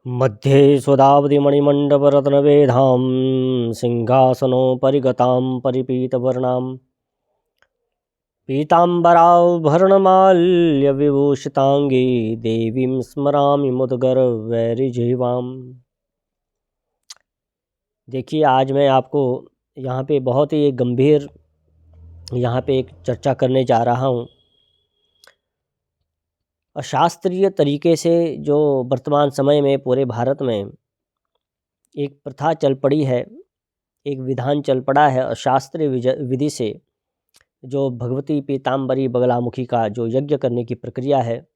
मध्ये सुधावधिमणिमण्डपरत्नवेधां सिंहासनोपरिगतां परिपीतवर्णां पीताम्बराभरणमाल्यविभूषिताङ्गी देवीं स्मरामि मुदगरवैरिजीवाम्। देखिए, आज मैं आपको यहाँ पे बहुत ही एक गंभीर यहाँ पे एक चर्चा करने जा रहा हूँ। अशास्त्रीय तरीके से जो वर्तमान समय में पूरे भारत में एक प्रथा चल पड़ी है, एक विधान चल पड़ा है अशास्त्रीय विधि से जो भगवती पीताम्बरी बगलामुखी का जो यज्ञ करने की प्रक्रिया है,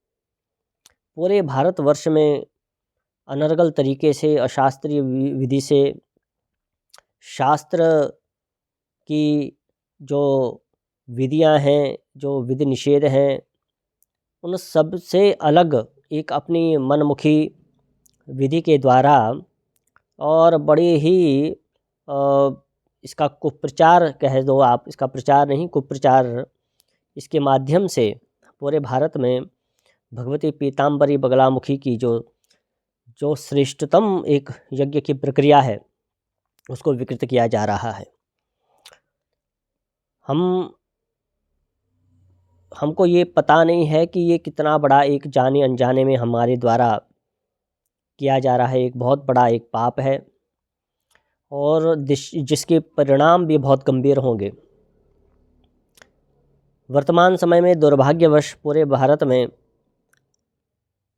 पूरे भारतवर्ष में अनर्गल तरीके से अशास्त्रीय विधि से शास्त्र की जो विधियां हैं, जो विधि निषेध हैं, उन सब से अलग एक अपनी मनमुखी विधि के द्वारा और बड़े ही इसका कुप्रचार कह दो आप, इसका प्रचार नहीं कुप्रचार, इसके माध्यम से पूरे भारत में भगवती पीताम्बरी बगलामुखी की जो श्रेष्ठतम एक यज्ञ की प्रक्रिया है उसको विकृत किया जा रहा है। हमको ये पता नहीं है कि ये कितना बड़ा एक जाने अनजाने में हमारे द्वारा किया जा रहा है, एक बहुत बड़ा एक पाप है और जिसके परिणाम भी बहुत गंभीर होंगे। वर्तमान समय में दुर्भाग्यवश पूरे भारत में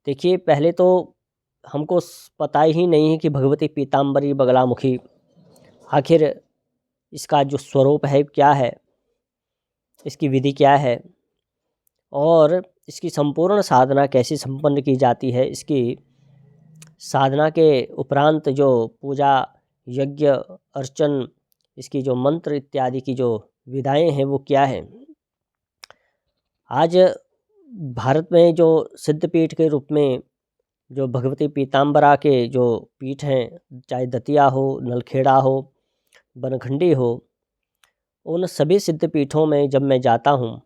देखिए, पहले तो हमको पता ही नहीं है कि भगवती पीताम्बरी बगलामुखी आखिर इसका जो स्वरूप है क्या है, इसकी विधि क्या है और इसकी संपूर्ण साधना कैसे संपन्न की जाती है, इसकी साधना के उपरांत जो पूजा यज्ञ अर्चन, इसकी जो मंत्र इत्यादि की जो विधाएं हैं वो क्या है। आज भारत में जो सिद्धपीठ के रूप में जो भगवती पीताम्बरा के जो पीठ हैं, चाहे दतिया हो, नलखेड़ा हो, बनखंडी हो, उन सभी सिद्धपीठों में जब मैं जाता हूँ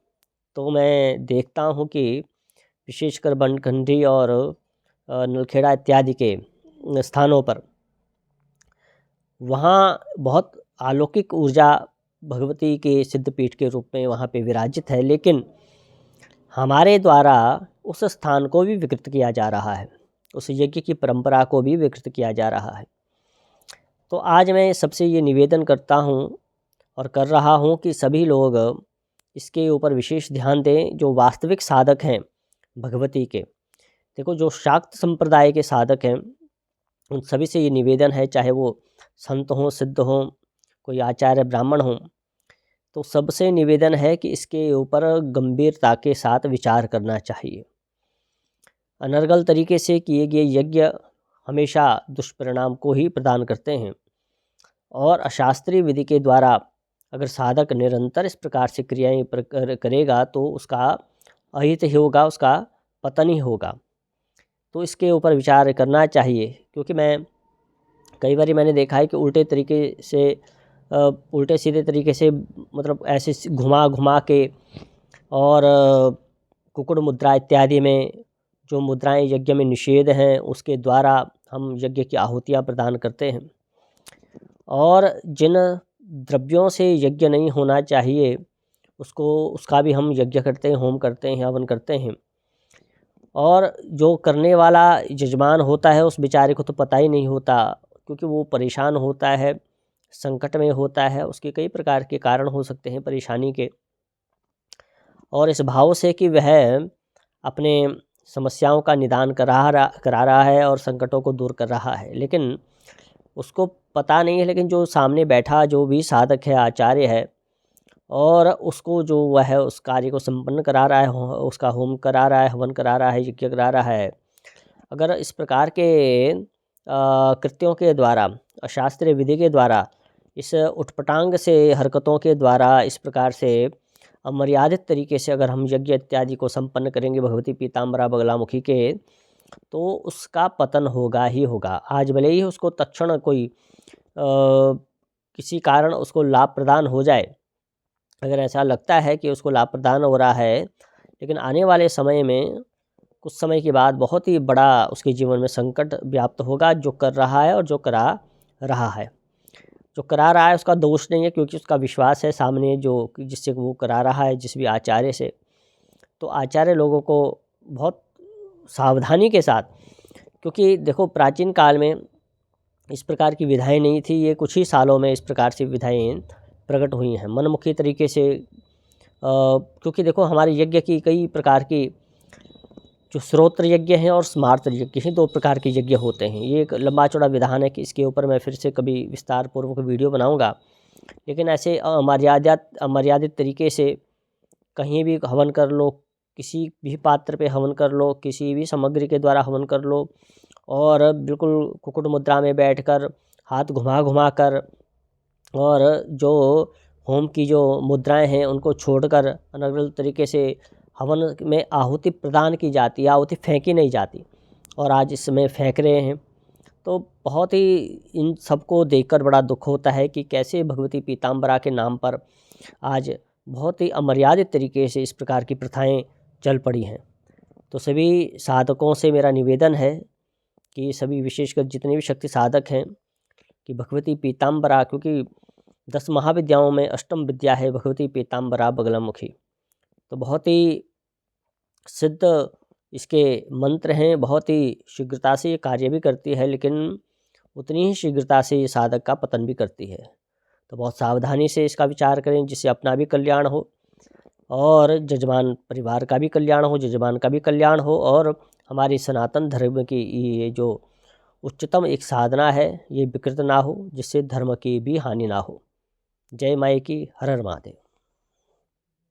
तो मैं देखता हूँ कि विशेषकर बनखंडी और नलखेड़ा इत्यादि के स्थानों पर वहाँ बहुत अलौकिक ऊर्जा भगवती के सिद्धपीठ के रूप में वहाँ पे विराजित है, लेकिन हमारे द्वारा उस स्थान को भी विकृत किया जा रहा है, उस यज्ञ की परंपरा को भी विकृत किया जा रहा है। तो आज मैं सबसे ये निवेदन करता हूँ और कर रहा हूँ कि सभी लोग इसके ऊपर विशेष ध्यान दें। जो वास्तविक साधक हैं भगवती के, देखो जो शाक्त संप्रदाय के साधक हैं उन सभी से ये निवेदन है, चाहे वो संत हों, सिद्ध हों, कोई आचार्य ब्राह्मण हों, तो सबसे निवेदन है कि इसके ऊपर गंभीरता के साथ विचार करना चाहिए। अनर्गल तरीके से किए गए यज्ञ हमेशा दुष्परिणाम को ही प्रदान करते हैं और अशास्त्रीय विधि के द्वारा अगर साधक निरंतर इस प्रकार से क्रियाएं करेगा तो उसका अहित ही होगा, उसका पतन ही होगा। तो इसके ऊपर विचार करना चाहिए, क्योंकि कई बार मैंने देखा है कि उल्टे तरीके से उल्टे सीधे तरीके से मतलब ऐसे घुमा घुमा के और कुकुड़ मुद्रा इत्यादि में जो मुद्राएं यज्ञ में निषेध हैं उसके द्वारा हम यज्ञ की आहुतियाँ प्रदान करते हैं और जिन द्रव्यों से यज्ञ नहीं होना चाहिए उसका भी हम यज्ञ करते हैं, होम करते हैं, हवन करते हैं। और जो करने वाला यजमान होता है उस बेचारे को तो पता ही नहीं होता, क्योंकि वो परेशान होता है, संकट में होता है, उसके कई प्रकार के कारण हो सकते हैं परेशानी के, और इस भाव से कि वह अपने समस्याओं का निदान करा रहा है और संकटों को दूर कर रहा है, लेकिन उसको पता नहीं है। लेकिन जो सामने बैठा जो भी साधक है, आचार्य है, और उसको जो वह है उस कार्य को संपन्न करा रहा है, उसका होम करा रहा है, हवन करा रहा है, यज्ञ करा रहा है, अगर इस प्रकार के कृत्यों के द्वारा, अशास्त्रीय विधि के द्वारा, इस उटपटांग से हरकतों के द्वारा इस प्रकार से अमर्यादित तरीके से अगर हम यज्ञ इत्यादि को संपन्न करेंगे भगवती पीताम्बरा बगलामुखी के, तो उसका पतन होगा ही होगा। आज भले ही उसको तत्क्षण कोई किसी कारण उसको लाभ प्रदान हो जाए, अगर ऐसा लगता है कि उसको लाभ प्रदान हो रहा है, लेकिन आने वाले समय में कुछ समय के बाद बहुत ही बड़ा उसके जीवन में संकट व्याप्त होगा, जो कर रहा है और जो करा रहा है। जो करा रहा है उसका दोष नहीं है, क्योंकि उसका विश्वास है सामने जो जिससे वो करा रहा है, जिस भी आचार्य से। तो आचार्य लोगों को बहुत सावधानी के साथ, क्योंकि देखो प्राचीन काल में इस प्रकार की विधाएं नहीं थी, ये कुछ ही सालों में इस प्रकार से विधाएं प्रकट हुई हैं मनमुखी तरीके से। क्योंकि देखो हमारे यज्ञ की कई प्रकार की, जो श्रोत्र यज्ञ हैं और स्मार्त यज्ञ हैं, 2 प्रकार के यज्ञ होते हैं। ये एक लंबा चौड़ा विधान है कि इसके ऊपर मैं फिर से कभी विस्तार पूर्वक वीडियो बनाऊंगा। लेकिन ऐसे अमर्यादित तरीके से कहीं भी हवन कर लो, किसी भी पात्र पे हवन कर लो, किसी भी सामग्री के द्वारा हवन कर लो, और बिल्कुल कुक्कुट मुद्रा में बैठकर हाथ घुमा घुमा कर, और जो होम की जो मुद्राएं हैं उनको छोड़कर अलग अलग तरीके से हवन में आहुति प्रदान की जाती है, आहुति फेंकी नहीं जाती, और आज इस समय फेंक रहे हैं। तो बहुत ही इन सबको देखकर बड़ा दुख होता है कि कैसे भगवती पीताम्बरा के नाम पर आज बहुत ही अमर्यादित तरीके से इस प्रकार की प्रथाएं चल पड़ी हैं। तो सभी साधकों से मेरा निवेदन है कि सभी विशेषकर जितने भी शक्ति साधक हैं कि भगवती पीताम्बरा, क्योंकि 10 महाविद्याओं में अष्टम विद्या है भगवती पीताम्बरा बगलामुखी। तो बहुत ही सिद्ध इसके मंत्र हैं, बहुत ही शीघ्रता से ये कार्य भी करती है, लेकिन उतनी ही शीघ्रता से ये साधक का पतन भी करती है। तो बहुत सावधानी से इसका विचार करें, जिससे अपना भी कल्याण हो और जजमान परिवार का भी कल्याण हो, जजमान का भी कल्याण हो, और हमारी सनातन धर्म की ये जो उच्चतम एक साधना है ये विकृत ना हो, जिससे धर्म की भी हानि ना हो। जय माई की, हर हर महादेव।